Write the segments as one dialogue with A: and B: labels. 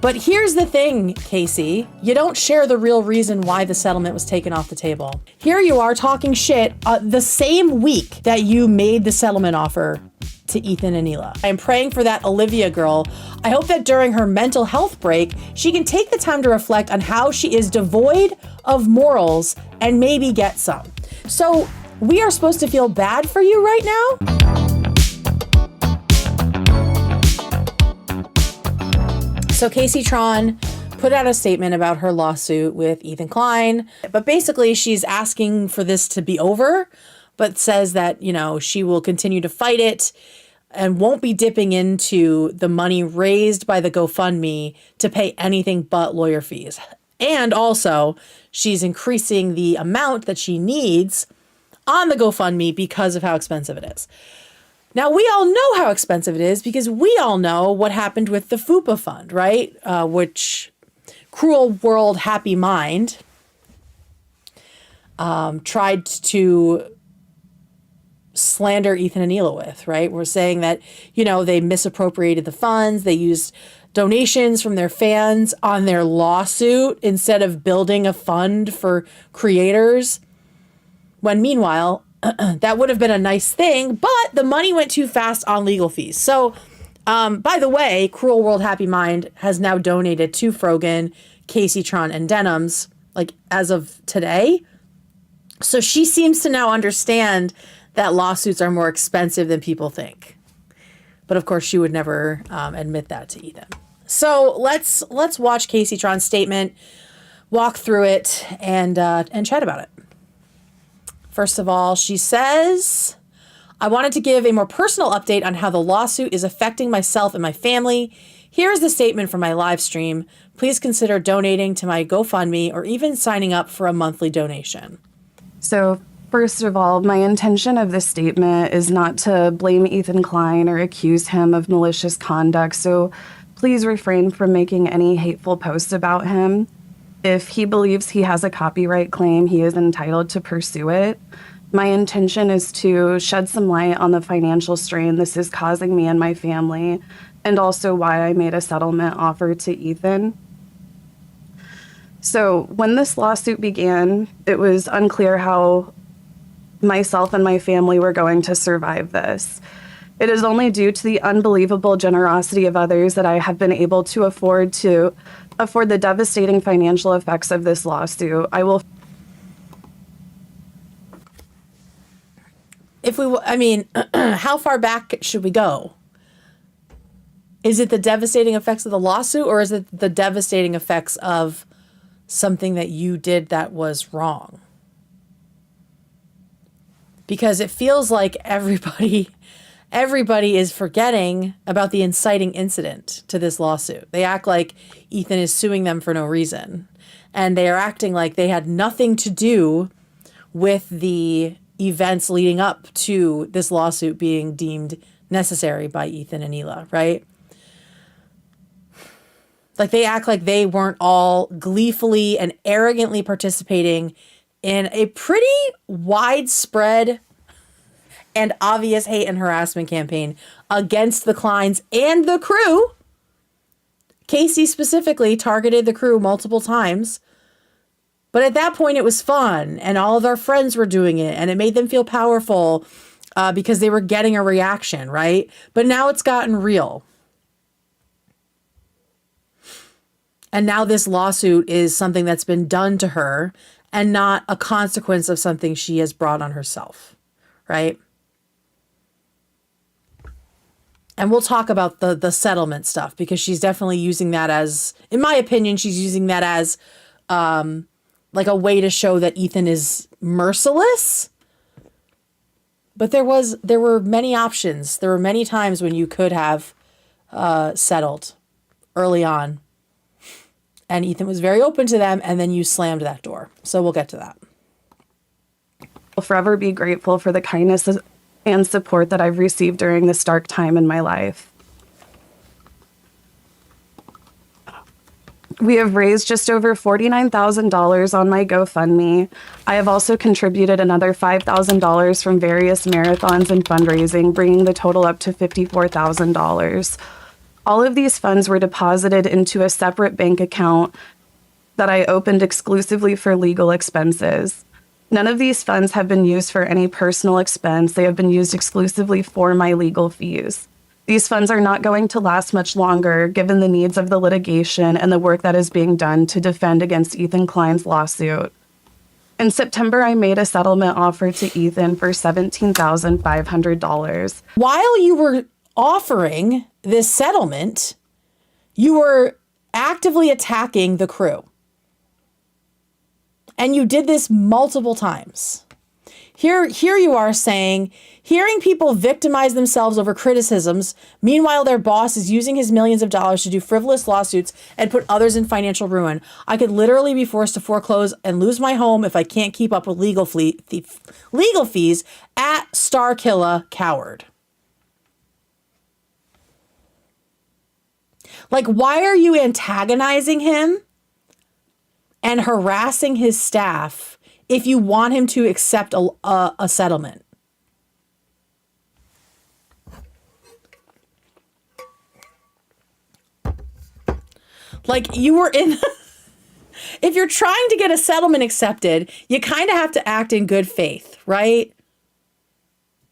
A: But here's the thing, Casey, you don't share the real reason why the settlement was taken off the table. Here you are talking shit the same week that you made the settlement offer to Ethan and Hila. I'm praying for that Olivia girl. I hope that during her mental health break, she can take the time to reflect on how she is devoid of morals and maybe get some. So we are supposed to feel bad for you right now? So Kaceytron put out a statement about her lawsuit with Ethan Klein, but basically she's asking for this to be over, but says that, you know, she will continue to fight it and won't be dipping into the money raised by the GoFundMe to pay anything but lawyer fees. And also, she's increasing the amount that she needs on the GoFundMe because of how expensive it is. Now, we all know how expensive it is because we all know what happened with the FUPA fund, right? Which Cruel World Happy Mind tried to slander Ethan and Hila with, right? We're saying that, you know, they misappropriated the funds. They used donations from their fans on their lawsuit instead of building a fund for creators. When meanwhile, that would have been a nice thing, but the money went too fast on legal fees. So, by the way, Cruel World Happy Mind has now donated to Frogan, Kaceytron, and Denims, like as of today. So she seems to now understand that lawsuits are more expensive than people think. But of course, she would never admit that to Ethan. So let's watch Kaceytron's statement, walk through it, and chat about it. First of all, she says, I wanted to give a more personal update on how the lawsuit is affecting myself and my family. Here's the statement from my live stream. Please consider donating to my GoFundMe or even signing up for a monthly donation.
B: So, first of all, my intention of this statement is not to blame Ethan Klein or accuse him of malicious conduct. So please refrain from making any hateful posts about him. If he believes he has a copyright claim, he is entitled to pursue it. My intention is to shed some light on the financial strain this is causing me and my family, and also why I made a settlement offer to Ethan. So when this lawsuit began, it was unclear how myself and my family were going to survive this. It is only due to the unbelievable generosity of others that I have been able to afford the devastating financial effects of this lawsuit.
A: How far back should we go? Is it the devastating effects of the lawsuit, or is it the devastating effects of something that you did that was wrong? Because it feels like everybody is forgetting about the inciting incident to this lawsuit. They act like Ethan is suing them for no reason. And they are acting like they had nothing to do with the events leading up to this lawsuit being deemed necessary by Ethan and Hila, right? Like they act like they weren't all gleefully and arrogantly participating in a pretty widespread and obvious hate and harassment campaign against the Kleins and the crew. Casey specifically targeted the crew multiple times. But at that point, it was fun, and all of our friends were doing it, and it made them feel powerful because they were getting a reaction, right? But now it's gotten real. And now this lawsuit is something that's been done to her and not a consequence of something she has brought on herself, right? And we'll talk about the settlement stuff because she's definitely using that as, in my opinion, she's using that as like a way to show that Ethan is merciless. But there were many options. There were many times when you could have settled early on. And Ethan was very open to them, and then you slammed that door. So we'll get to that.
B: I'll forever be grateful for the kindness and support that I've received during this dark time in my life. We have raised just over $49,000 on my GoFundMe. I have also contributed another $5,000 from various marathons and fundraising, bringing the total up to $54,000. All of these funds were deposited into a separate bank account that I opened exclusively for legal expenses. None of these funds have been used for any personal expense. They have been used exclusively for my legal fees. These funds are not going to last much longer, given the needs of the litigation and the work that is being done to defend against Ethan Klein's lawsuit. In September, I made a settlement offer to Ethan for $17,500.
A: While you were offering this settlement, you were actively attacking the crew. And you did this multiple times. Here you are saying, hearing people victimize themselves over criticisms, meanwhile their boss is using his millions of dollars to do frivolous lawsuits and put others in financial ruin. I could literally be forced to foreclose and lose my home if I can't keep up with legal fees at Starkilla Coward. Like, why are you antagonizing him and harassing his staff if you want him to accept a settlement? Like, you were in... If you're trying to get a settlement accepted, you kind of have to act in good faith, right?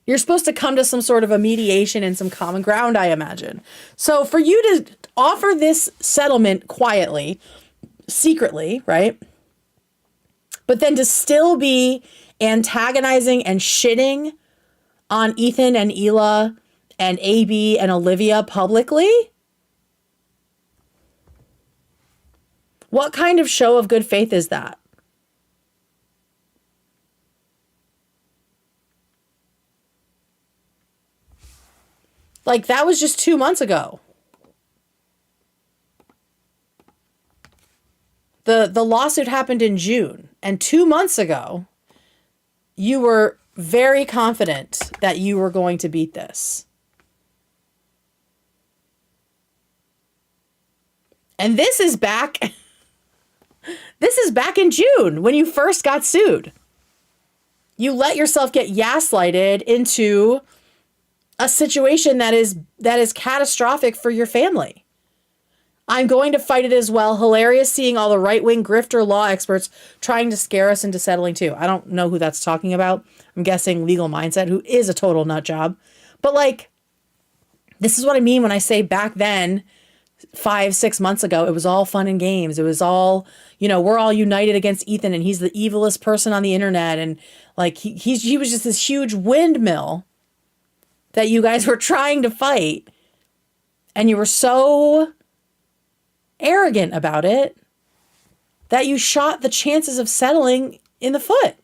A: You're supposed to come to some sort of a mediation and some common ground, I imagine. So for you to offer this settlement quietly, secretly, right? But then to still be antagonizing and shitting on Ethan and Hila and AB and Olivia publicly? What kind of show of good faith is that? Like, that was just 2 months ago. The lawsuit happened in June, and 2 months ago, you were very confident that you were going to beat this. And this is back in June when you first got sued. You let yourself get gaslighted into a situation that is catastrophic for your family. I'm going to fight it as well. Hilarious seeing all the right-wing grifter law experts trying to scare us into settling too. I don't know who that's talking about. I'm guessing Legal Mindset, who is a total nut job. But like, this is what I mean when I say back then, 5-6 months ago, it was all fun and games. It was all, we're all united against Ethan and he's the evilest person on the internet. And like, he was just this huge windmill that you guys were trying to fight. And you were so arrogant about it that you shot the chances of settling in the foot.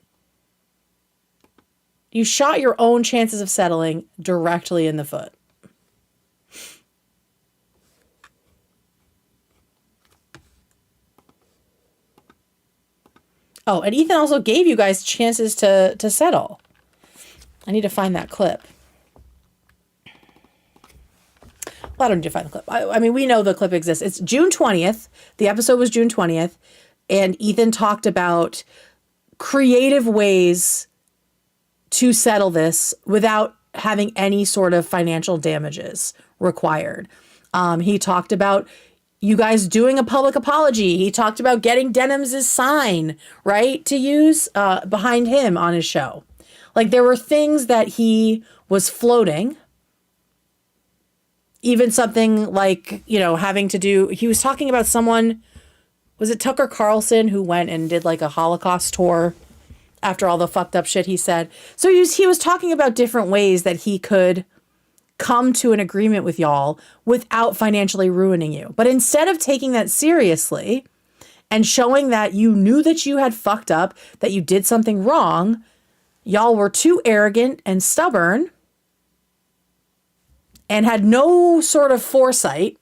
A: You shot your own chances of settling directly in the foot. Oh, and Ethan also gave you guys chances to settle. I need to find that clip. Well, I don't need to find the clip. I mean, we know the clip exists. It's June 20th. The episode was June 20th. And Ethan talked about creative ways to settle this without having any sort of financial damages required. He talked about you guys doing a public apology. He talked about getting Denham's sign, right, to use behind him on his show. Like, there were things that he was floating. Even something like, having to do, he was talking about someone, was it Tucker Carlson, who went and did like a Holocaust tour after all the fucked up shit he said. So he was talking about different ways that he could come to an agreement with y'all without financially ruining you. But instead of taking that seriously and showing that you knew that you had fucked up, that you did something wrong, y'all were too arrogant and stubborn and had no sort of foresight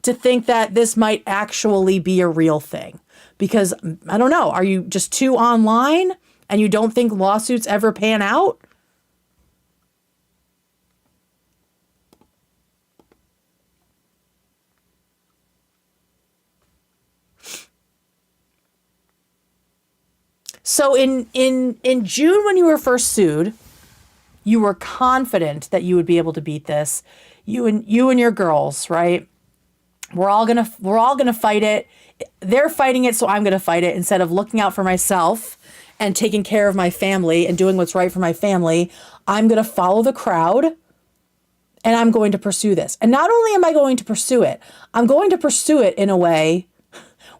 A: to think that this might actually be a real thing. Because, I don't know, are you just too online and you don't think lawsuits ever pan out? So in June, when you were first sued, you were confident that you would be able to beat this. you and your girls, right? We're all gonna fight it. They're fighting it, so I'm gonna fight it instead of looking out for myself and taking care of my family and doing what's right for my family. I'm gonna follow the crowd and I'm going to pursue this. And not only am I going to pursue it, I'm going to pursue it in a way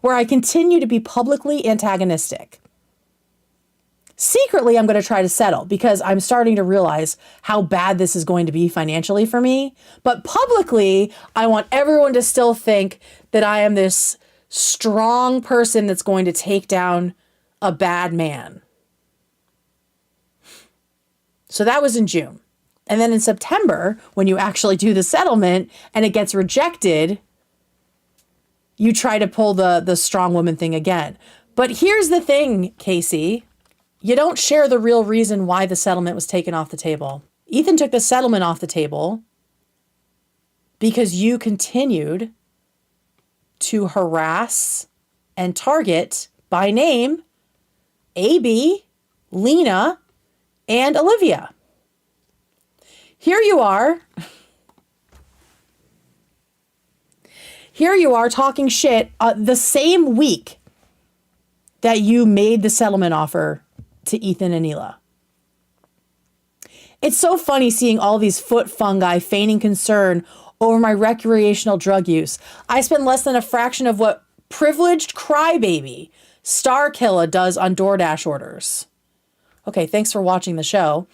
A: where I continue to be publicly antagonistic. Secretly, I'm going to try to settle because I'm starting to realize how bad this is going to be financially for me. But publicly, I want everyone to still think that I am this strong person that's going to take down a bad man. So that was in June. And then in September, when you actually do the settlement and it gets rejected, you try to pull the strong woman thing again. But here's the thing, Casey. You don't share the real reason why the settlement was taken off the table. Ethan took the settlement off the table because you continued to harass and target by name AB, Lena, and Olivia. Here you are. Here you are talking shit the same week that you made the settlement offer to Ethan and Hila. It's so funny seeing all these foot fungi feigning concern over my recreational drug use. I spend less than a fraction of what privileged crybaby Starkilla does on DoorDash orders. Okay, thanks for watching the show.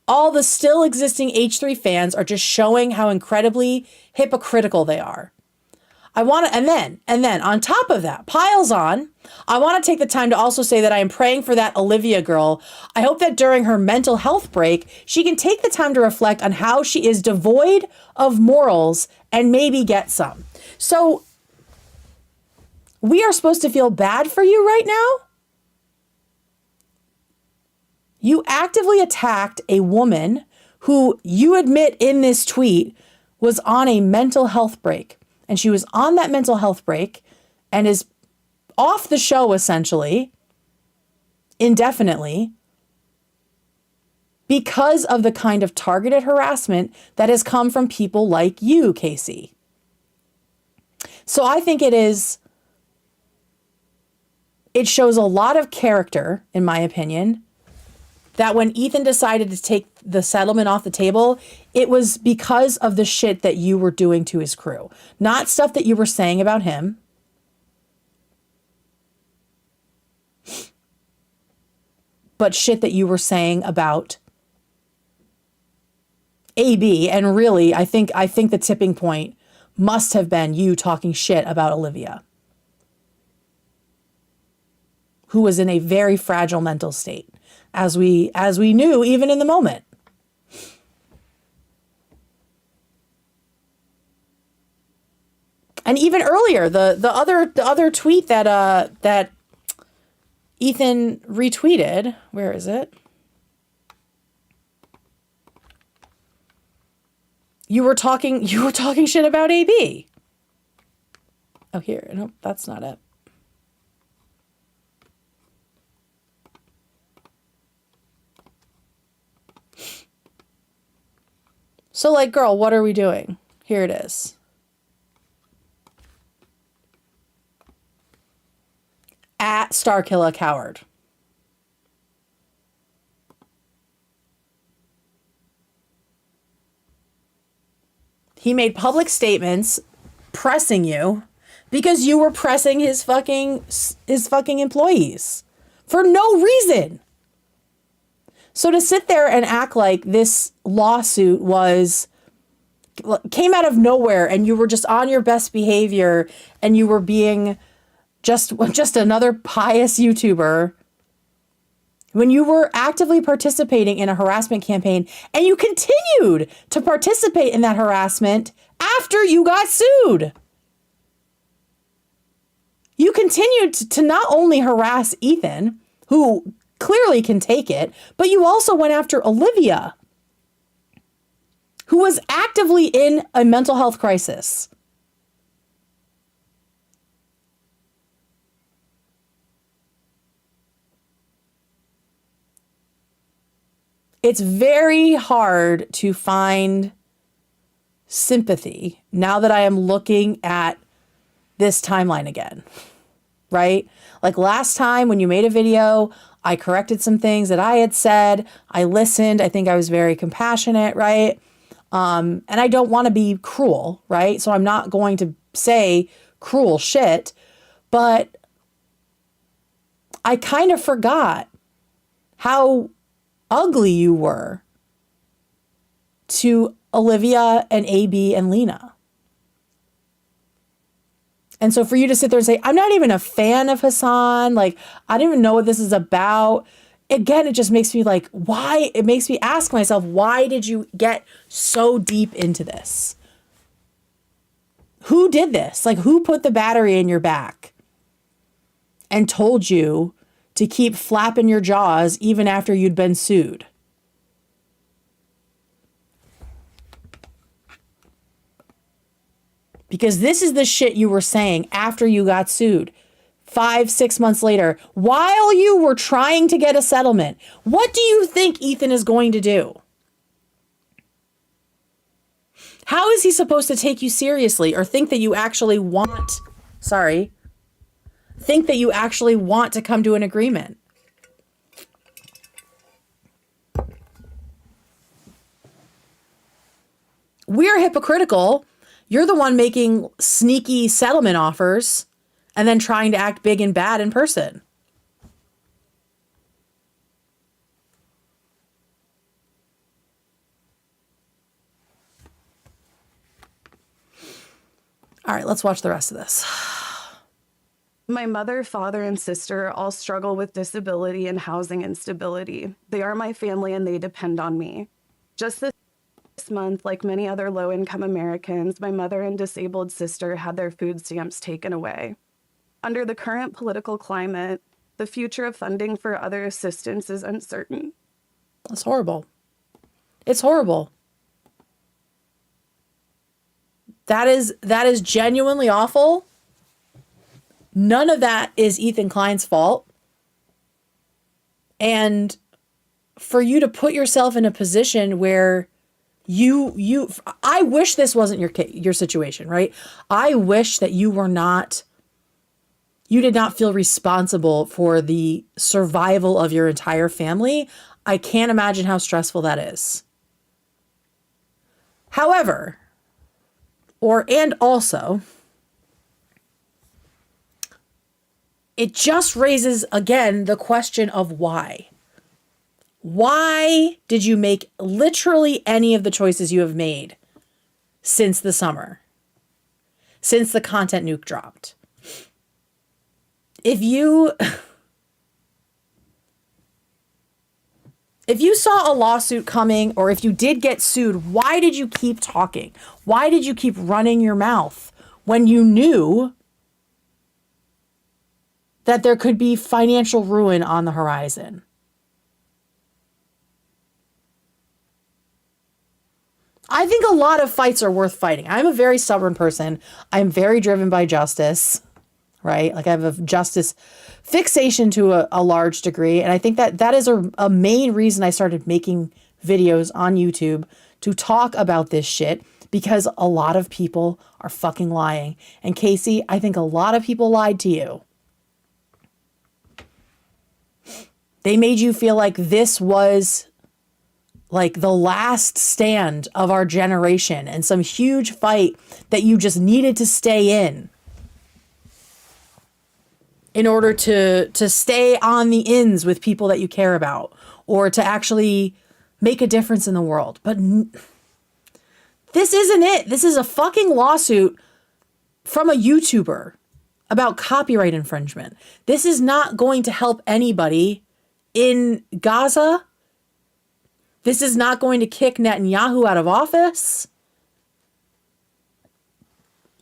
A: All the still existing H3 fans are just showing how incredibly hypocritical they are. And then on top of that, piles on, I want to take the time to also say that I am praying for that Olivia girl. I hope that during her mental health break, she can take the time to reflect on how she is devoid of morals and maybe get some. So we are supposed to feel bad for you right now? You actively attacked a woman who you admit in this tweet was on a mental health break. And she was on that mental health break and is off the show essentially, indefinitely, because of the kind of targeted harassment that has come from people like you, Casey. So I think it shows a lot of character, in my opinion, that when Ethan decided to take the settlement off the table, it was because of the shit that you were doing to his crew. Not stuff that you were saying about him. But shit that you were saying about AB. And really, I think the tipping point must have been you talking shit about Olivia, who was in a very fragile mental state, as we knew even in the moment. And even earlier, the other tweet that Ethan retweeted, where is it? You were talking shit about AB. Oh, here. No, that's not it. So, like, girl, what are we doing? Here it is. At Starkilla Coward. He made public statements pressing you because you were pressing his fucking employees for no reason. So to sit there and act like this lawsuit came out of nowhere and you were just on your best behavior and you were being just another pious YouTuber when you were actively participating in a harassment campaign and you continued to participate in that harassment after you got sued. You continued to not only harass Ethan, who clearly can take it, but you also went after Olivia, who was actively in a mental health crisis. It's very hard to find sympathy now that I am looking at this timeline again, right? Like last time when you made a video, I corrected some things that I had said. I listened. I think I was very compassionate, right? And I don't want to be cruel, right? So I'm not going to say cruel shit, but I kind of forgot how ugly you were to Olivia and AB and Lena. And so for you to sit there and say, I'm not even a fan of Hassan, like, I don't even know what this is about. Again, it just makes me like, why? It makes me ask myself, why did you get so deep into this? Who did this? Like, who put the battery in your back and told you to keep flapping your jaws even after you'd been sued? Because this is the shit you were saying after you got sued 5-6 months later, while you were trying to get a settlement. What do you think Ethan is going to do? How is he supposed to take you seriously or think that you actually want, think that you actually want to come to an agreement? We're hypocritical. You're the one making sneaky settlement offers and then trying to act big and bad in person. All right, let's watch the rest of this.
B: My mother, father, and sister all struggle with disability and housing instability. They are my family and they depend on me. Just this month, like many other low-income Americans, my mother and disabled sister had their food stamps taken away. Under the current political climate, the future of funding for other assistance is uncertain.
A: That's horrible. It's horrible. That is genuinely awful. None of that is Ethan Klein's fault. And for you to put yourself in a position where I wish this wasn't your situation, right? I wish that you did not feel responsible for the survival of your entire family. I can't imagine how stressful that is. However, and also, it just raises again the question of why. Why did you make literally any of the choices you have made since the summer? Since the content nuke dropped? If you saw a lawsuit coming, or if you did get sued, why did you keep talking? Why did you keep running your mouth when you knew that there could be financial ruin on the horizon? I think a lot of fights are worth fighting. I'm a very stubborn person. I'm very driven by justice, right? Like I have a justice fixation to a large degree. And I think that is a main reason I started making videos on YouTube to talk about this shit, because a lot of people are fucking lying. And Casey, I think a lot of people lied to you. They made you feel like this was like the last stand of our generation and some huge fight that you just needed to stay in order to stay on the ends with people that you care about, or to actually make a difference in the world. But this isn't it. This is a fucking lawsuit from a YouTuber about copyright infringement. This is not going to help anybody in Gaza. This is not going to kick Netanyahu out of office.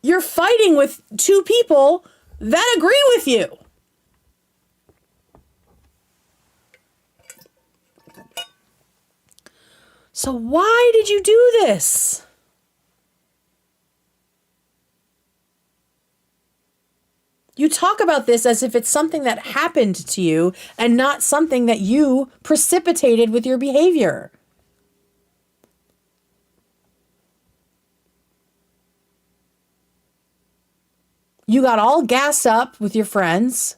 A: You're fighting with two people that agree with you. So why did you do this? You talk about this as if it's something that happened to you and not something that you precipitated with your behavior. You got all gassed up with your friends.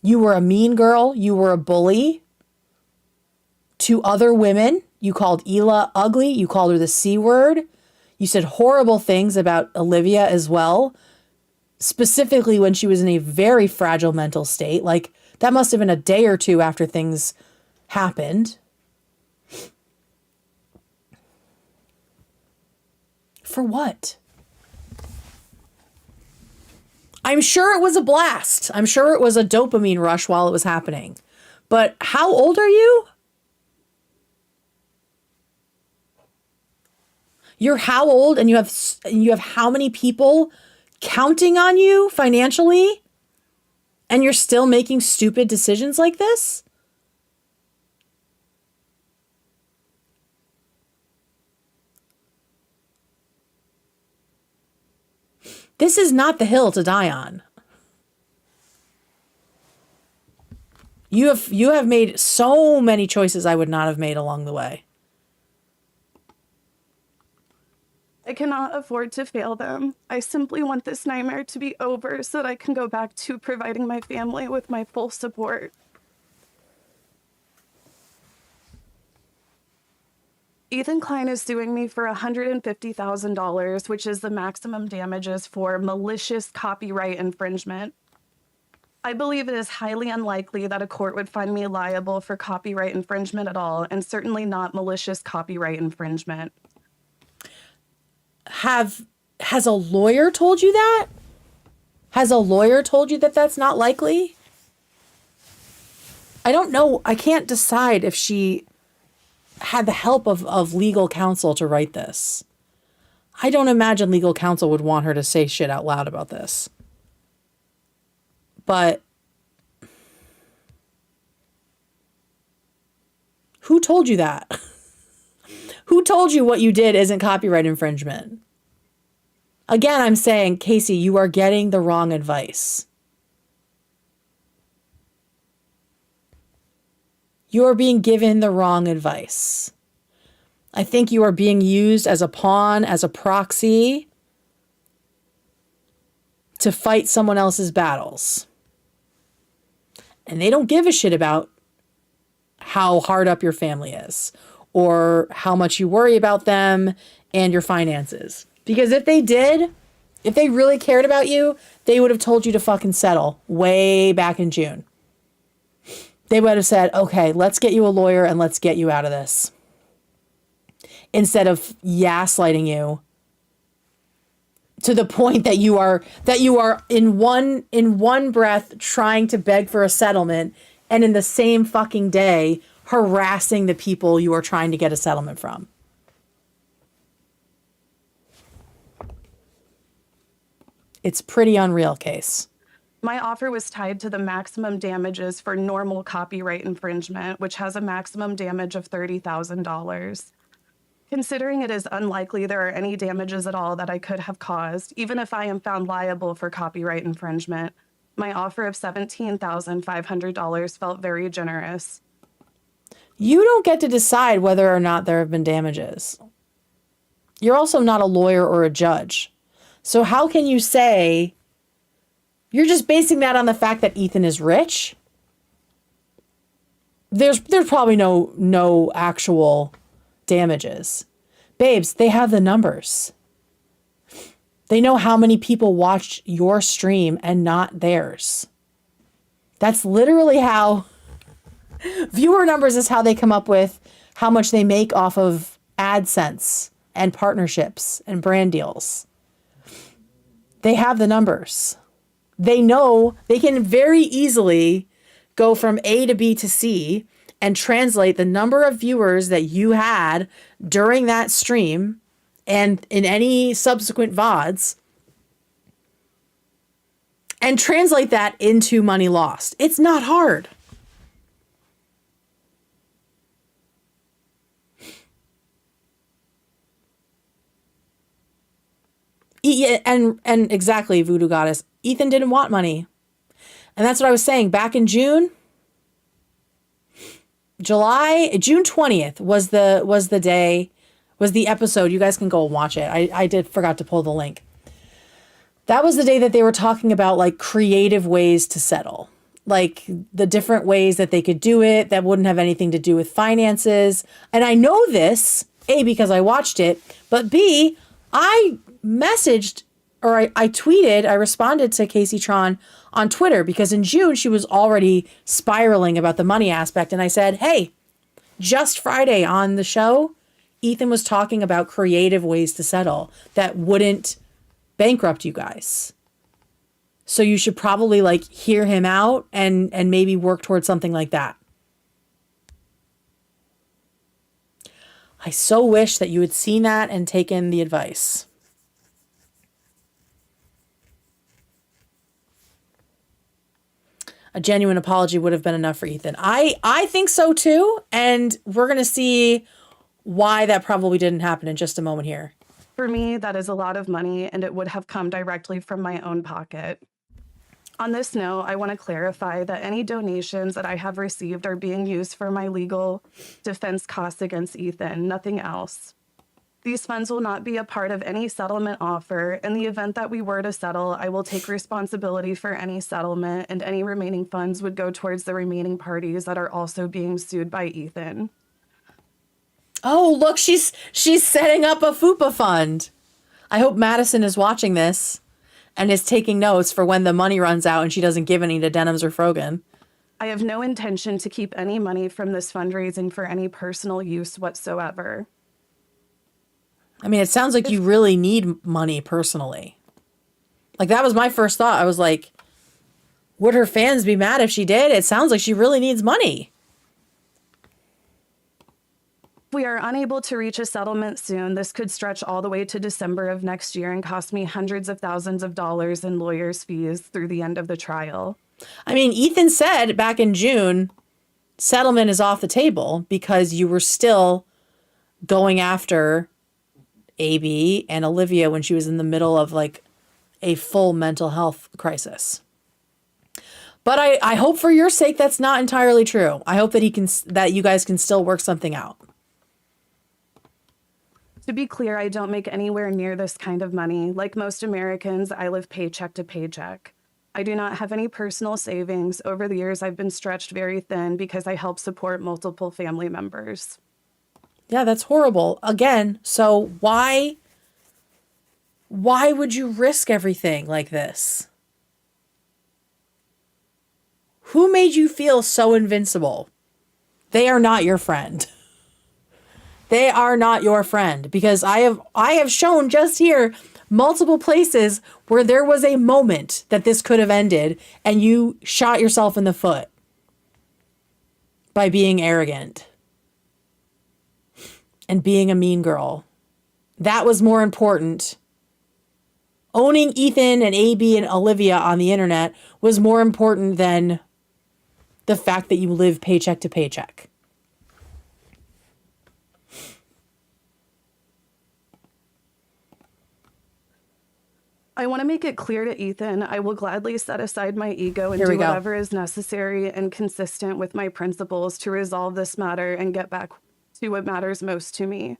A: You were a mean girl. You were a bully to other women. You called Ela ugly. You called her the C word. You said horrible things about Olivia as well, specifically when she was in a very fragile mental state. Like, that must have been a day or two after things happened. For what? I'm sure it was a blast. I'm sure it was a dopamine rush while it was happening. But how old are you? You're how old, and you have how many people counting on you financially, and you're still making stupid decisions like this? This is not the hill to die on. You have made so many choices I would not have made along the way.
B: I cannot afford to fail them. I simply want this nightmare to be over so that I can go back to providing my family with my full support. Ethan Klein is suing me for $150,000, which is the maximum damages for malicious copyright infringement. I believe it is highly unlikely that a court would find me liable for copyright infringement at all, and certainly not malicious copyright infringement.
A: Has a lawyer told you that? Has a lawyer told you that that's not likely? I don't know. I can't decide if she had the help of legal counsel to write this. I don't imagine legal counsel would want her to say shit out loud about this. But who told you that? Who told you what you did isn't copyright infringement? Again, I'm saying, Casey, you are getting the wrong advice. You are being given the wrong advice. I think you are being used as a pawn, as a proxy to fight someone else's battles. And they don't give a shit about how hard up your family is or how much you worry about them and your finances. Because if they did, if they really cared about you, they would have told you to fucking settle way back in June. They would have said, okay, let's get you a lawyer and let's get you out of this. Instead of gaslighting you to the point that you are in one breath trying to beg for a settlement and in the same fucking day harassing the people you are trying to get a settlement from. It's pretty unreal, Case.
B: My offer was tied to the maximum damages for normal copyright infringement, which has a maximum damage of $30,000. Considering it is unlikely there are any damages at all that I could have caused, even if I am found liable for copyright infringement, my offer of $17,500 felt very generous.
A: You don't get to decide whether or not there have been damages. You're also not a lawyer or a judge. So how can you say you're just basing that on the fact that Ethan is rich? There's probably no actual damages. Babes, they have the numbers. They know how many people watched your stream and not theirs. That's literally how viewer numbers is how they come up with how much they make off of AdSense and partnerships and brand deals. They have the numbers. They know they can very easily go from A to B to C and translate the number of viewers that you had during that stream and in any subsequent VODs and translate that into money lost. It's not hard. And exactly, Voodoo Goddess. Ethan didn't want money. And that's what I was saying. Back in June 20th was the episode. You guys can go and watch it. I forgot to pull the link. That was the day that they were talking about like creative ways to settle, like the different ways that they could do it that wouldn't have anything to do with finances. And I know this, A, because I watched it, but B, I messaged or I tweeted, I responded to Kaceytron on Twitter because in June she was already spiraling about the money aspect. And I said, hey, just Friday on the show, Ethan was talking about creative ways to settle that wouldn't bankrupt you guys. So you should probably like hear him out and maybe work towards something like that. I so wish that you had seen that and taken the advice. A genuine apology would have been enough for Ethan. I think so too. And we're going to see why that probably didn't happen in just a moment here.
B: For me, that is a lot of money, and it would have come directly from my own pocket. On this note, I want to clarify that any donations that I have received are being used for my legal defense costs against Ethan, nothing else. These funds will not be a part of any settlement offer. In the event that we were to settle, I will take responsibility for any settlement, and any remaining funds would go towards the remaining parties that are also being sued by Ethan.
A: Oh, look, she's setting up a FUPA fund. I hope Madison is watching this and is taking notes for when the money runs out and she doesn't give any to Denims or Frogan.
B: I have no intention to keep any money from this fundraising for any personal use whatsoever.
A: I mean, it sounds like you really need money personally. Like, that was my first thought. I was like, would her fans be mad if she did? It sounds like she really needs money.
B: If we are unable to reach a settlement soon, this could stretch all the way to December of next year and cost me hundreds of thousands of dollars in lawyers' fees through the end of the trial.
A: I mean, Ethan said back in June, settlement is off the table because you were still going after AB and Olivia when she was in the middle of like a full mental health crisis. But I hope for your sake that's not entirely true. I hope that you guys can still work something out.
B: To be clear, I don't make anywhere near this kind of money. Like most Americans, I live paycheck to paycheck. I do not have any personal savings. Over the years, I've been stretched very thin because I help support multiple family members.
A: Yeah, that's horrible. Again, so why would you risk everything like this? Who made you feel so invincible? They are not your friend. They are not your friend, because I have shown just here multiple places where there was a moment that this could have ended and you shot yourself in the foot by being arrogant and being a mean girl. That was more important. Owning Ethan and AB and Olivia on the internet was more important than the fact that you live paycheck to paycheck.
B: I want to make it clear to Ethan, I will gladly set aside my ego and do whatever is necessary and consistent with my principles to resolve this matter and get back to what matters most to me.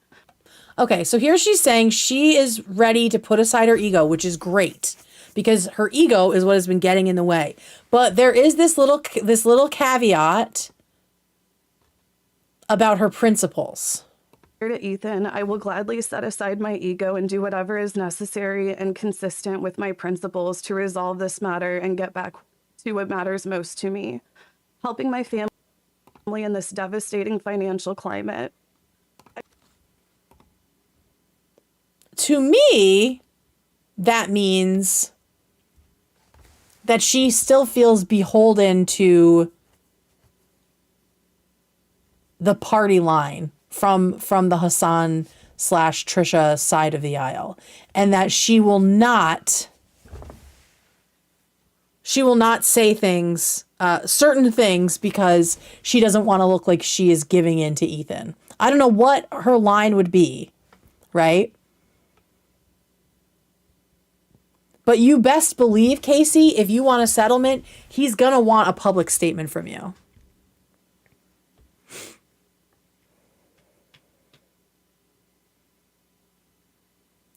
A: Okay, so here she's saying she is ready to put aside her ego, which is great because her ego is what has been getting in the way. But there is this little caveat about her principles.
B: To Ethan, I will gladly set aside my ego and do whatever is necessary and consistent with my principles to resolve this matter and get back to what matters most to me. Helping my family in this devastating financial climate.
A: To me, that means that she still feels beholden to the party line from the Hassan / Trisha side of the aisle, and that she will not say things, certain things, because she doesn't want to look like she is giving in to Ethan. I don't know what her line would be, right? But you best believe, Casey, if you want a settlement, he's going to want a public statement from you.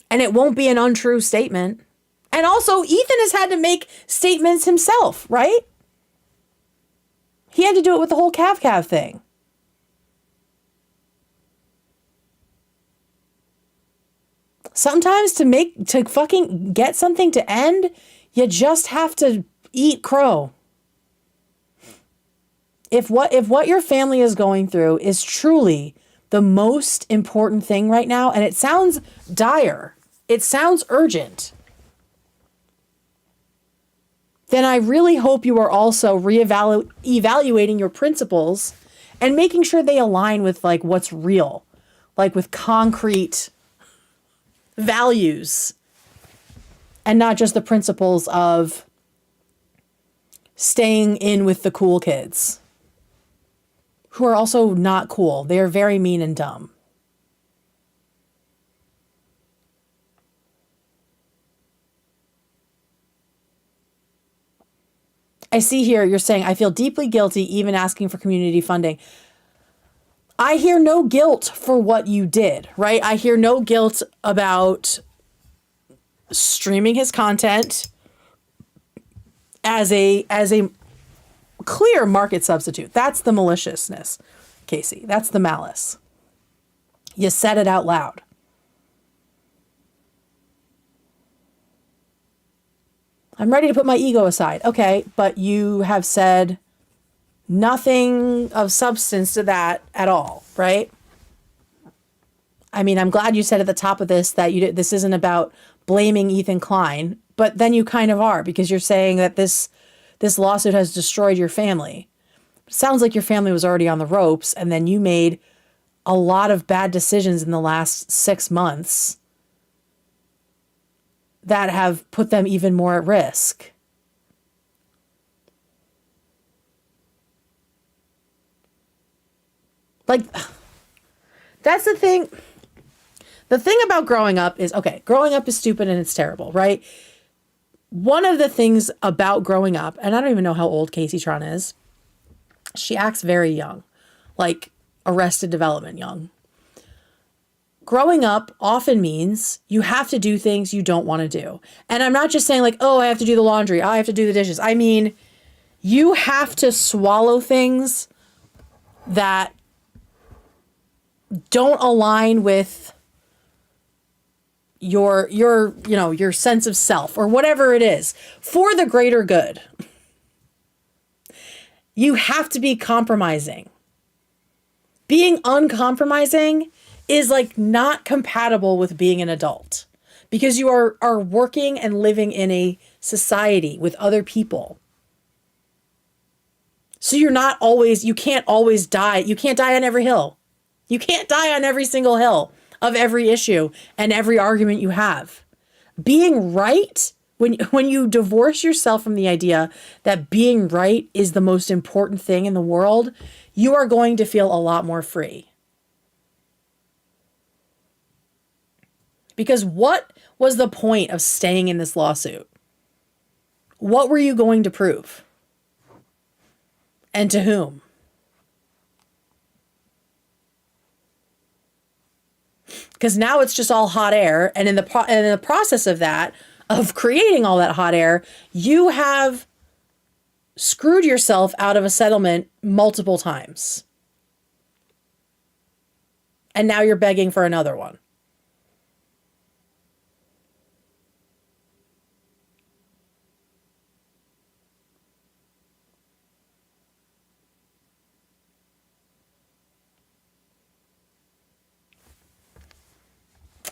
A: And it won't be an untrue statement. And also, Ethan has had to make statements himself, right? He had to do it with the whole Cav thing. Sometimes to fucking get something to end, you just have to eat crow. If what your family is going through is truly the most important thing right now, and it sounds dire, it sounds urgent, then I really hope you are also evaluating your principles and making sure they align with like what's real, like with concrete values, and not just the principles of staying in with the cool kids who are also not cool. They are very mean and dumb. I see here you're saying, I feel deeply guilty even asking for community funding. I hear no guilt for what you did, right? I hear no guilt about streaming his content as a clear market substitute. That's the maliciousness, Casey. That's the malice. You said it out loud. I'm ready to put my ego aside. Okay, but you have said nothing of substance to that at all, right? I mean, I'm glad you said at the top of this that this isn't about blaming Ethan Klein, but then you kind of are, because you're saying that this lawsuit has destroyed your family. It sounds like your family was already on the ropes, and then you made a lot of bad decisions in the last 6 months that have put them even more at risk. Like, that's the thing. The thing about growing up is, okay, growing up is stupid and it's terrible, right? One of the things about growing up, and I don't even know how old Kaceytron is, she acts very young, like Arrested Development young. Growing up often means you have to do things you don't want to do. And I'm not just saying like, oh, I have to do the laundry, I have to do the dishes. I mean, you have to swallow things that don't align with your sense of self or whatever it is for the greater good. You have to be compromising. Being uncompromising is like not compatible with being an adult, because you are working and living in a society with other people. So you can't always die. You can't die on every hill. You can't die on every single hill of every issue and every argument you have. Being right, when you divorce yourself from the idea that being right is the most important thing in the world, you are going to feel a lot more free. Because what was the point of staying in this lawsuit? What were you going to prove? And to whom? Because now it's just all hot air. And in the process of that, of creating all that hot air, you have screwed yourself out of a settlement multiple times. And now you're begging for another one.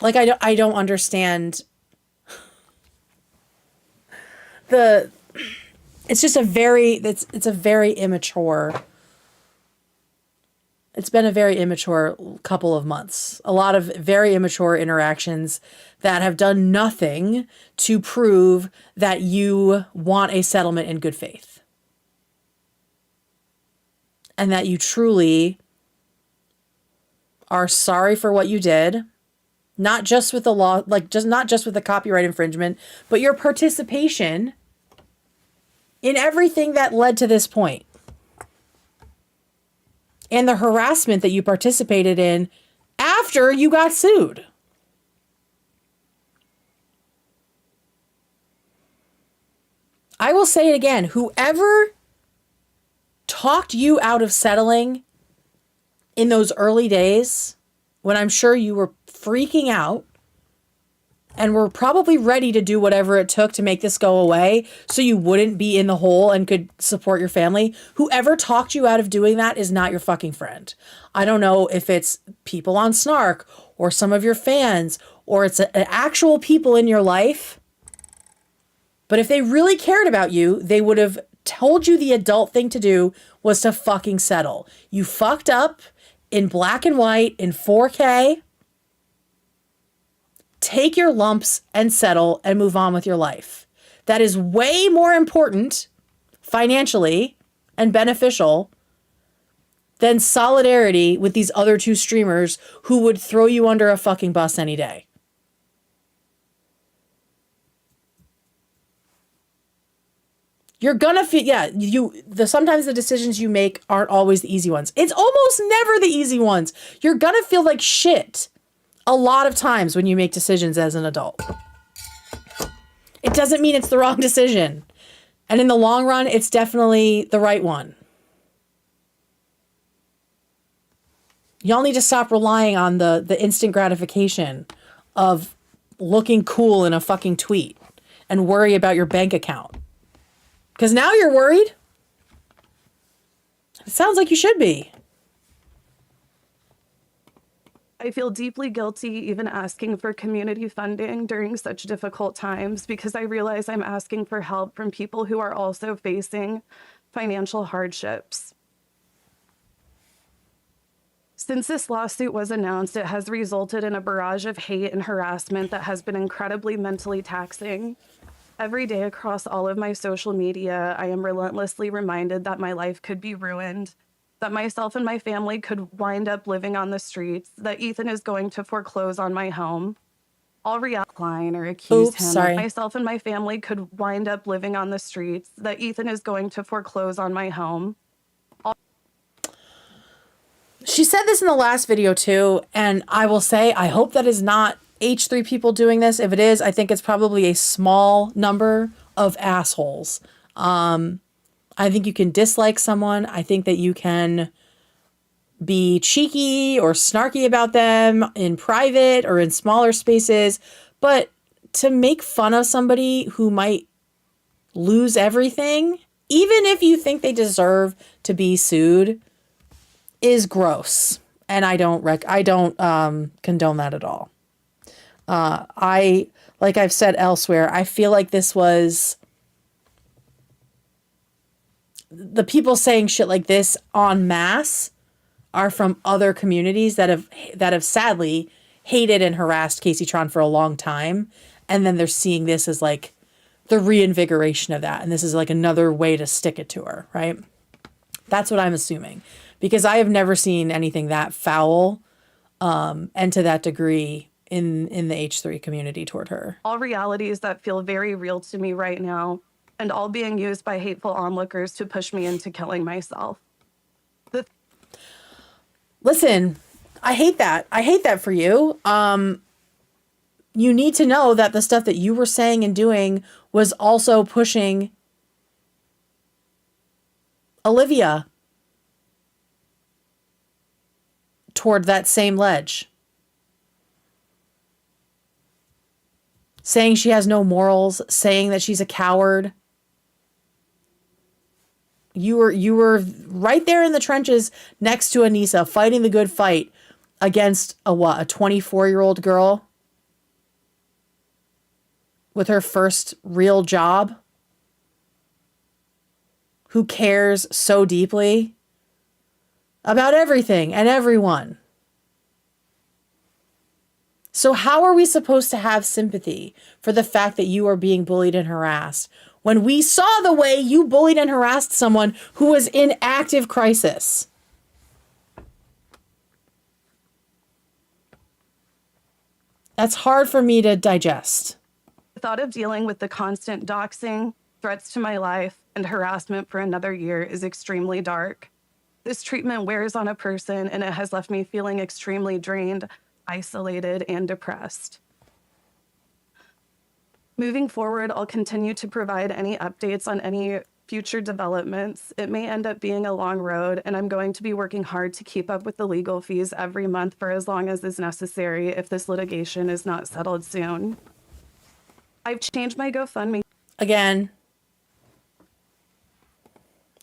A: Like, I don't understand it's just it's a very immature, it's been a very immature couple of months. A lot of very immature interactions that have done nothing to prove that you want a settlement in good faith. And that you truly are sorry for what you did. Not just with the law, not just with the copyright infringement, but your participation in everything that led to this point. And the harassment that you participated in after you got sued. I will say it again. Whoever talked you out of settling in those early days, when I'm sure you were freaking out and were probably ready to do whatever it took to make this go away so you wouldn't be in the hole and could support your family, whoever talked you out of doing that is not your fucking friend. I don't know if it's people on Snark or some of your fans or it's actual people in your life. But if they really cared about you, they would have told you the adult thing to do was to fucking settle. You fucked up in black and white in 4K. Take your lumps and settle and move on with your life. That is way more important financially and beneficial than solidarity with these other two streamers who would throw you under a fucking bus any day. You're gonna feel, sometimes the decisions you make aren't always the easy ones. It's almost never the easy ones. You're gonna feel like shit a lot of times when you make decisions as an adult. It doesn't mean it's the wrong decision. And in the long run, it's definitely the right one. Y'all need to stop relying on the instant gratification of looking cool in a fucking tweet and worry about your bank account. Because now you're worried. It sounds like you should be.
B: I feel deeply guilty even asking for community funding during such difficult times because I realize I'm asking for help from people who are also facing financial hardships. Since this lawsuit was announced, it has resulted in a barrage of hate and harassment that has been incredibly mentally taxing. Every day across all of my social media, I am relentlessly reminded that my life could be ruined, that myself and my family could wind up living on the streets, that Ethan is going to foreclose on my home. All Klein or accuse him.
A: Sorry.
B: Myself and my family could wind up living on the streets, that Ethan is going to foreclose on my home.
A: She said this in the last video too, and I will say I hope that is not H3 people doing this. If it is, I think it's probably a small number of assholes. I think you can dislike someone. I think that you can be cheeky or snarky about them in private or in smaller spaces, but to make fun of somebody who might lose everything, even if you think they deserve to be sued, is gross. And I don't condone that at all. Like I've said elsewhere, I feel like this was the people saying shit like this en masse are from other communities that have sadly hated and harassed Kaceytron for a long time. And then they're seeing this as like the reinvigoration of that. And this is like another way to stick it to her, right? That's what I'm assuming. Because I have never seen anything that foul and to that degree in the H3 community toward her.
B: All realities that feel very real to me right now, and all being used by hateful onlookers to push me into killing myself.
A: Listen, I hate that. I hate that for you. You need to know that the stuff that you were saying and doing was also pushing Olivia toward that same ledge. Saying she has no morals, saying that she's a coward. You were right there in the trenches next to Anissa, fighting the good fight against a 24-year-old girl with her first real job, who cares so deeply about everything and everyone. So how are we supposed to have sympathy for the fact that you are being bullied and harassed when we saw the way you bullied and harassed someone who was in active crisis? That's hard for me to digest.
B: The thought of dealing with the constant doxing, threats to my life, and harassment for another year is extremely dark. This treatment wears on a person, and it has left me feeling extremely drained, isolated, and depressed. Moving forward, I'll continue to provide any updates on any future developments. It may end up being a long road, and I'm going to be working hard to keep up with the legal fees every month for as long as is necessary if this litigation is not settled soon. I've changed my GoFundMe.
A: Again,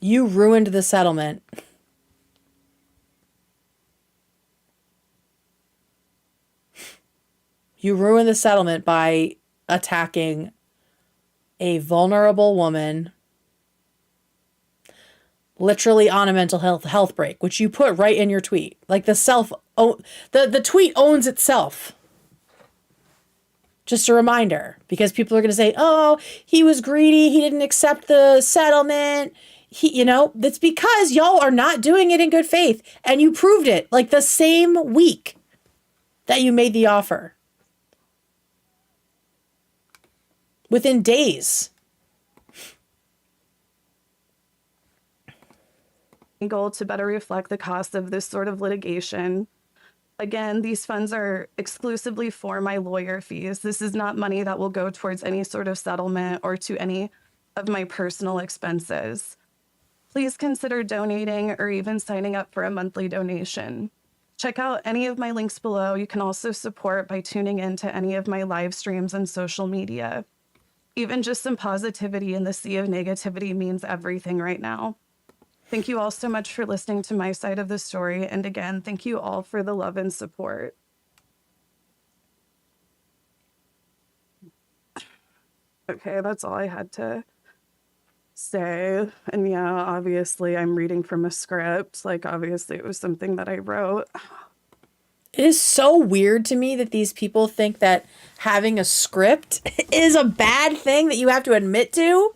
A: you ruined the settlement. You ruined the settlement by attacking a vulnerable woman literally on a mental health break, which you put right in your tweet. Like the tweet owns itself. Just a reminder, because people are going to say, oh, he was greedy. He didn't accept the settlement. That's because y'all are not doing it in good faith. And you proved it like the same week that you made the offer. Within days.
B: Goal to better reflect the cost of this sort of litigation. Again, these funds are exclusively for my lawyer fees. This is not money that will go towards any sort of settlement or to any of my personal expenses. Please consider donating or even signing up for a monthly donation. Check out any of my links below. You can also support by tuning in to any of my live streams and social media. Even just some positivity in the sea of negativity means everything right now. Thank you all so much for listening to my side of the story. And again, thank you all for the love and support. Okay, that's all I had to say. And yeah, obviously I'm reading from a script. Like, obviously it was something that I wrote.
A: It is so weird to me that these people think that having a script is a bad thing that you have to admit to.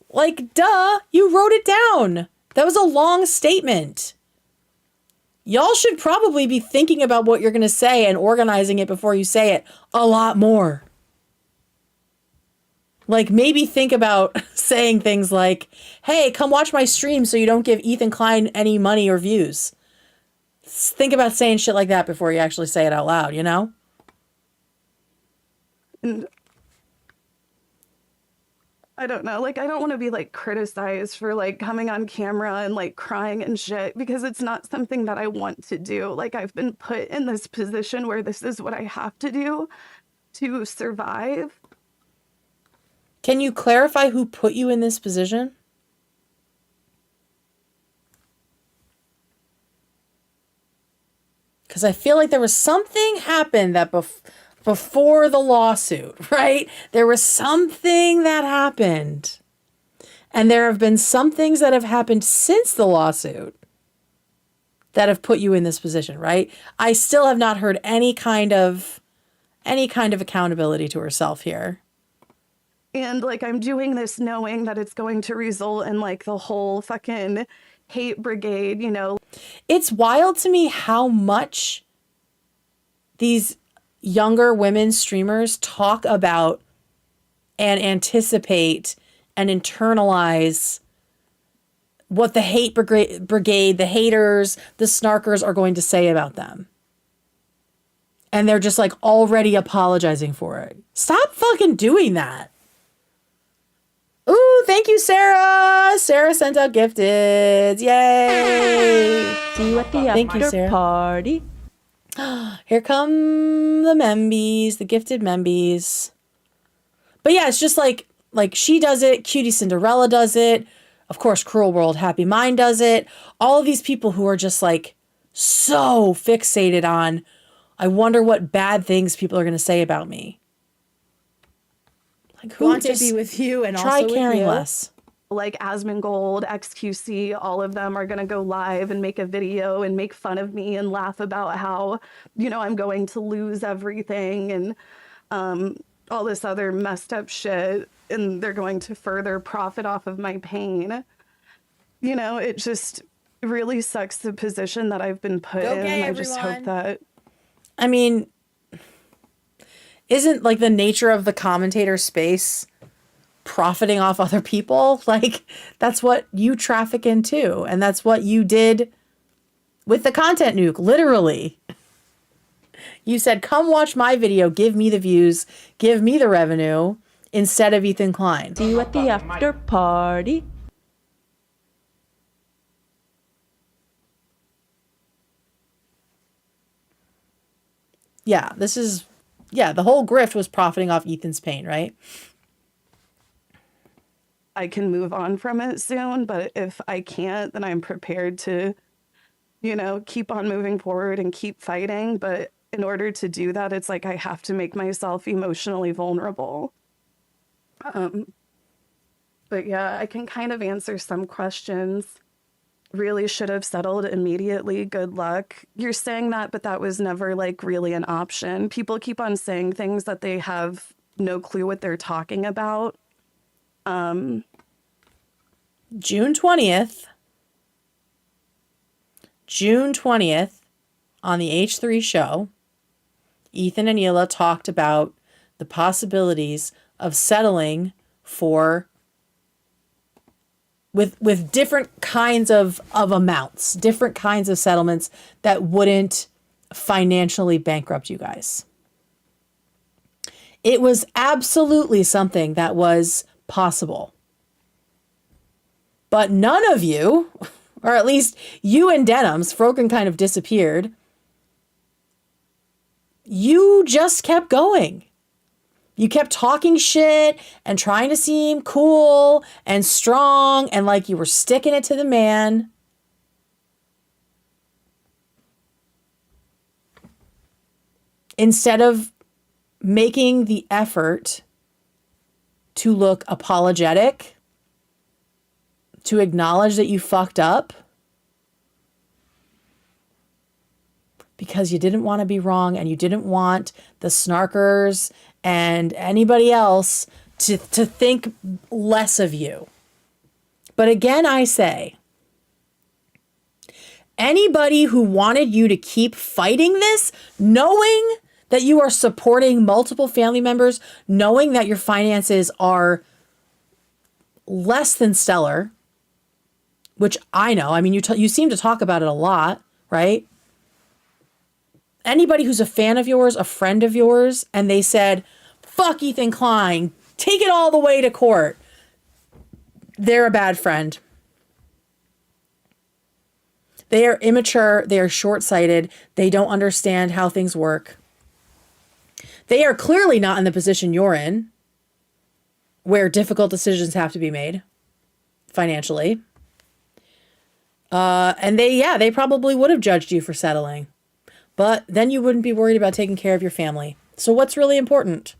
A: Like, duh, you wrote it down. That was a long statement. Y'all should probably be thinking about what you're going to say and organizing it before you say it a lot more. Like, maybe think about saying things like, hey, come watch my stream so you don't give Ethan Klein any money or views. Think about saying shit like that before you actually say it out loud, you know?
B: And I don't know, like, I don't want to be, like, criticized for, like, coming on camera and, like, crying and shit, because it's not something that I want to do. Like, I've been put in this position where this is what I have to do to survive.
A: Can you clarify who put you in this position? Because I feel like there was something happened that before the lawsuit, right? There was something that happened. And there have been some things that have happened since the lawsuit that have put you in this position, right? I still have not heard any kind of accountability to herself here.
B: And, like, I'm doing this knowing that it's going to result in, like, the whole fucking hate brigade, you know.
A: It's wild to me how much these younger women streamers talk about and anticipate and internalize what the hate brigade, the haters, the snarkers are going to say about them. And they're just, like, already apologizing for it. Stop fucking doing that. Ooh, thank you, Sarah. Sarah sent out gifted. Yay.
C: See you at the after party.
A: Here come the membies, the gifted membies. But yeah, it's just like she does it. Cutie Cinderella does it. Of course, Cruel World Happy Mind does it. All of these people who are just, like, so fixated on, I wonder what bad things people are going to say about me. Like, who
C: Want to be with you and
A: try
C: also
A: caring
C: with you.
A: less.
B: Like Asmongold, XQC, all of them are going to go live and make a video and make fun of me and laugh about how, you know, I'm going to lose everything and all this other messed up shit. And they're going to further profit off of my pain. You know, it just really sucks the position that I've been put in. And I just hope that.
A: I mean, isn't, like, the nature of the commentator space profiting off other people? Like, that's what you traffic in too. And that's what you did with the content nuke, literally. You said, come watch my video, give me the views, give me the revenue, instead of Ethan Klein.
C: See you at the after party.
A: Yeah, the whole grift was profiting off Ethan's pain, right?
B: I can move on from it soon, but if I can't, then I'm prepared to, keep on moving forward and keep fighting. But in order to do that, it's like I have to make myself emotionally vulnerable. But yeah, I can kind of answer some questions. Really should have settled immediately. Good luck. You're saying that, but that was never like really an option. People keep on saying things that they have no clue what they're talking about.
A: June 20th on the H3 show, Ethan and Hila talked about the possibilities of settling for with different kinds of amounts, different kinds of settlements that wouldn't financially bankrupt you guys. It was absolutely something that was possible. But none of you, or at least you and Denham's, Froken kind of disappeared. You just kept going. You kept talking shit and trying to seem cool and strong and like you were sticking it to the man. Instead of making the effort to look apologetic, to acknowledge that you fucked up because you didn't want to be wrong and you didn't want the snarkers and anybody else to think less of you. But again, I say, anybody who wanted you to keep fighting this, knowing that you are supporting multiple family members, knowing that your finances are less than stellar, which I know. I mean, you seem to talk about it a lot, right? Anybody who's a fan of yours, a friend of yours, and they said, fuck Ethan Klein, take it all the way to court, they're a bad friend. They are immature. They are short-sighted. They don't understand how things work. They are clearly not in the position you're in, where difficult decisions have to be made financially. And they probably would have judged you for settling. But then you wouldn't be worried about taking care of your family. So what's really important?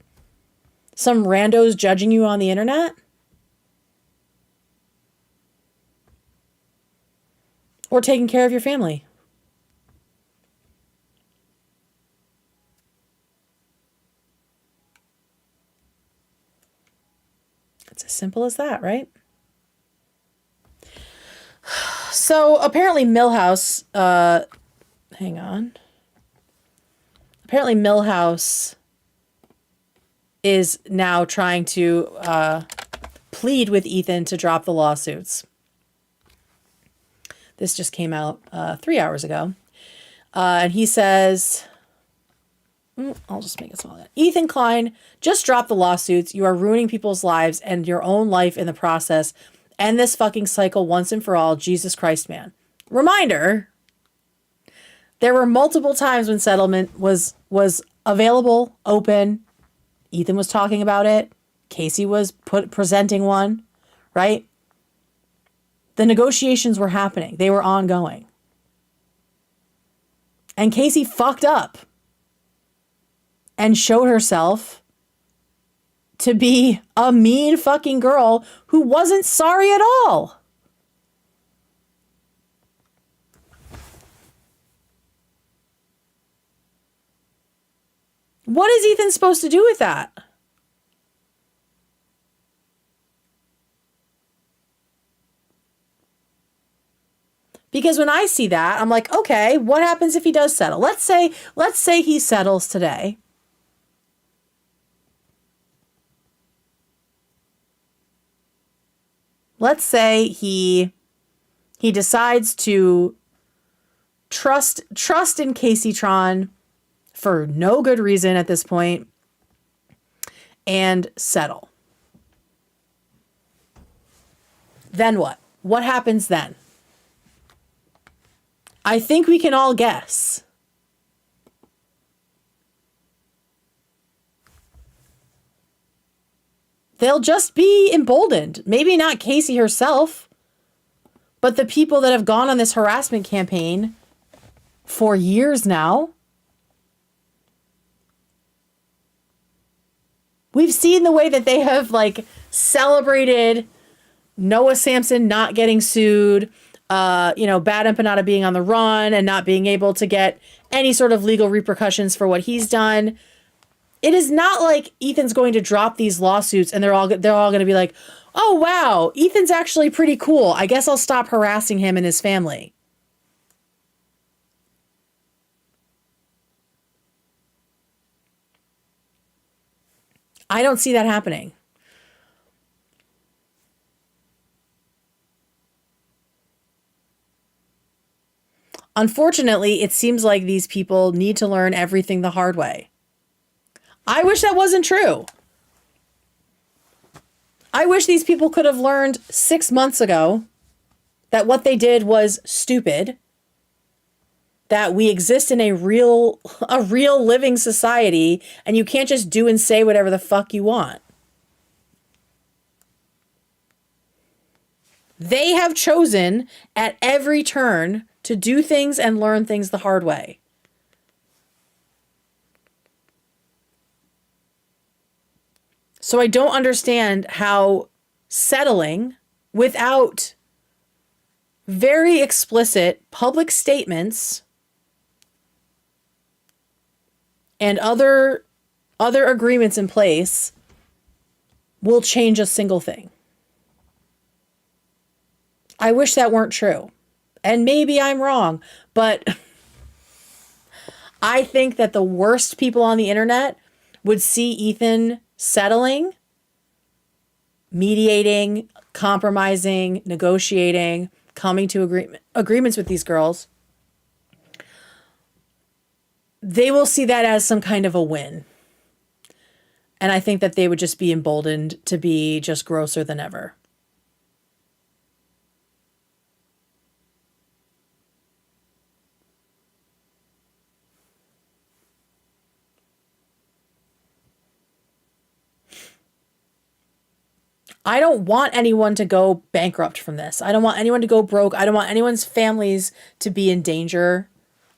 A: Some randos judging you on the internet? Or taking care of your family? It's as simple as that, right? So apparently Millhouse, hang on. Apparently Millhouse is now trying to plead with Ethan to drop the lawsuits. This just came out 3 hours ago. And he says, I'll just make it smaller. Ethan Klein, just drop the lawsuits. You are ruining people's lives and your own life in the process. End this fucking cycle once and for all. Jesus Christ, man. Reminder, there were multiple times when settlement was available, open. Ethan was talking about it. Casey was presenting one, right? The negotiations were happening. They were ongoing. And Casey fucked up and showed herself to be a mean fucking girl who wasn't sorry at all. What is Ethan supposed to do with that? Because when I see that, I'm like, okay, what happens if he does settle? Let's say he settles today. Let's say he decides to trust in Kaceytron for no good reason at this point and settle. Then what? What happens then? I think we can all guess. They'll just be emboldened. Maybe not Kacey herself, but the people that have gone on this harassment campaign for years now. We've seen the way that they have like celebrated Noah Samson not getting sued, Bad Empanada being on the run and not being able to get any sort of legal repercussions for what he's done. It is not like Ethan's going to drop these lawsuits and they're all going to be like, oh, wow, Ethan's actually pretty cool. I guess I'll stop harassing him and his family. I don't see that happening. Unfortunately, it seems like these people need to learn everything the hard way. I wish that wasn't true. I wish these people could have learned 6 months ago that what they did was stupid, that we exist in a real living society and you can't just do and say whatever the fuck you want. They have chosen at every turn to do things and learn things the hard way. So I don't understand how settling without very explicit public statements and other agreements in place will change a single thing. I wish that weren't true. And maybe I'm wrong, but I think that the worst people on the internet would see Ethan settling, mediating, compromising, negotiating, coming to agreements with these girls. They will see that as some kind of a win. And I think that they would just be emboldened to be just grosser than ever. I don't want anyone to go bankrupt from this. I don't want anyone to go broke. I don't want anyone's families to be in danger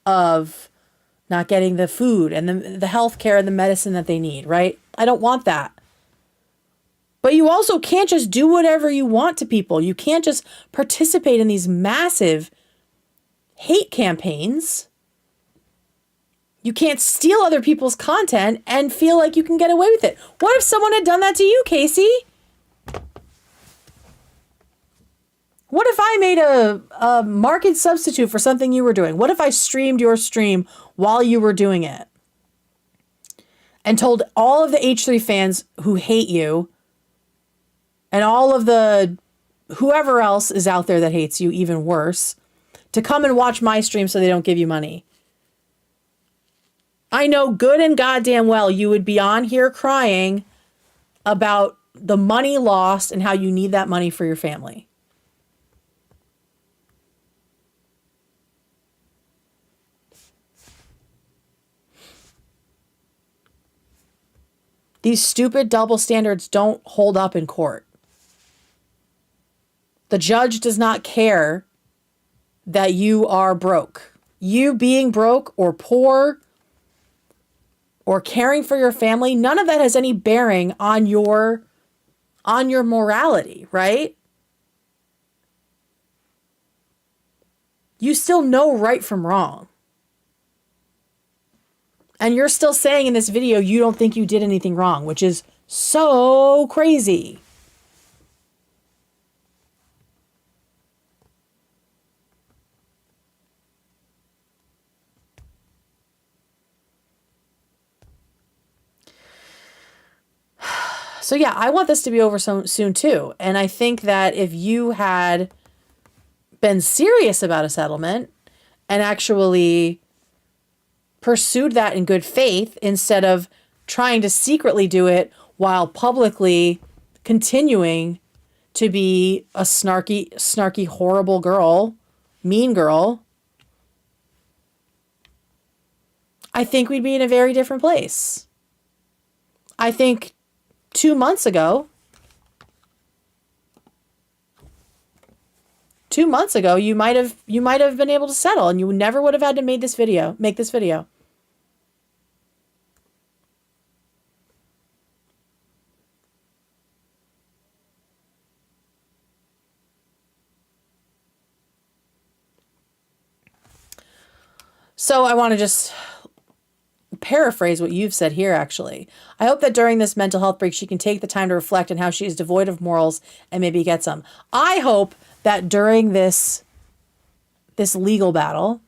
A: of not getting the food and the health care and the medicine that they need, right? I don't want that. But you also can't just do whatever you want to people. You can't just participate in these massive hate campaigns. You can't steal other people's content and feel like you can get away with it. What if someone had done that to you, Kacey? What if I made a market substitute for something you were doing? What if I streamed your stream while you were doing it? And told all of the H3 fans who hate you and all of the whoever else is out there that hates you even worse to come and watch my stream so they don't give you money. I know good and goddamn well you would be on here crying about the money lost and how you need that money for your family. These stupid double standards don't hold up in court. The judge does not care that you are broke. You being broke or poor or caring for your family, none of that has any bearing on your morality, right? You still know right from wrong. And you're still saying in this video you don't think you did anything wrong, which is so crazy. So yeah, I want this to be over so soon too. And I think that if you had been serious about a settlement and actually pursued that in good faith instead of trying to secretly do it while publicly continuing to be a snarky, horrible girl, mean girl, I think we'd be in a very different place. I think 2 months ago, you might have been able to settle, and you never would have had to make this video. So I want to just paraphrase what you've said here, actually. I hope that during this mental health break, she can take the time to reflect on how she is devoid of morals and maybe get some. I hope that during this legal battle,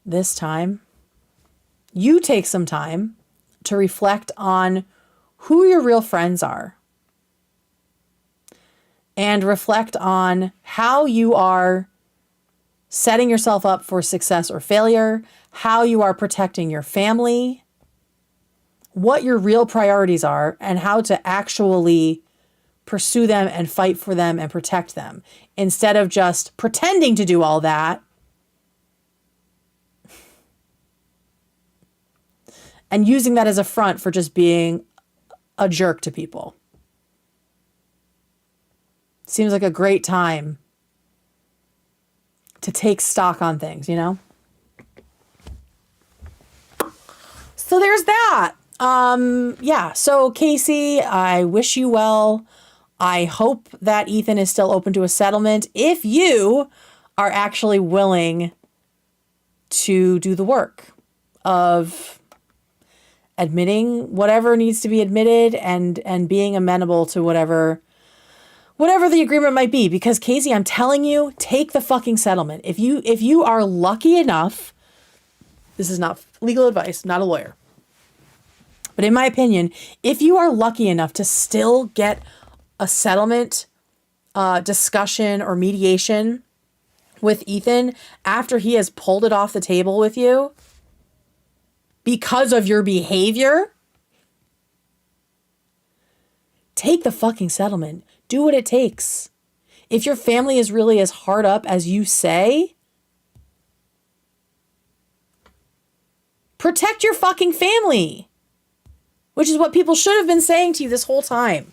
A: this time, you take some time to reflect on who your real friends are and reflect on how you are setting yourself up for success or failure, how you are protecting your family, what your real priorities are, and how to actually pursue them and fight for them and protect them instead of just pretending to do all that and using that as a front for just being a jerk to people. Seems like a great time to take stock on things, you know? So there's that. Yeah. So Kacey, I wish you well. I hope that Ethan is still open to a settlement if you are actually willing to do the work of admitting whatever needs to be admitted and being amenable to whatever the agreement might be. Because Kacey, I'm telling you, take the fucking settlement. If you are lucky enough, this is not legal advice, not a lawyer, but in my opinion, if you are lucky enough to still get a settlement discussion or mediation with Ethan after he has pulled it off the table with you because of your behavior, take the fucking settlement. Do what it takes. If your family is really as hard up as you say, protect your fucking family, which is what people should have been saying to you this whole time.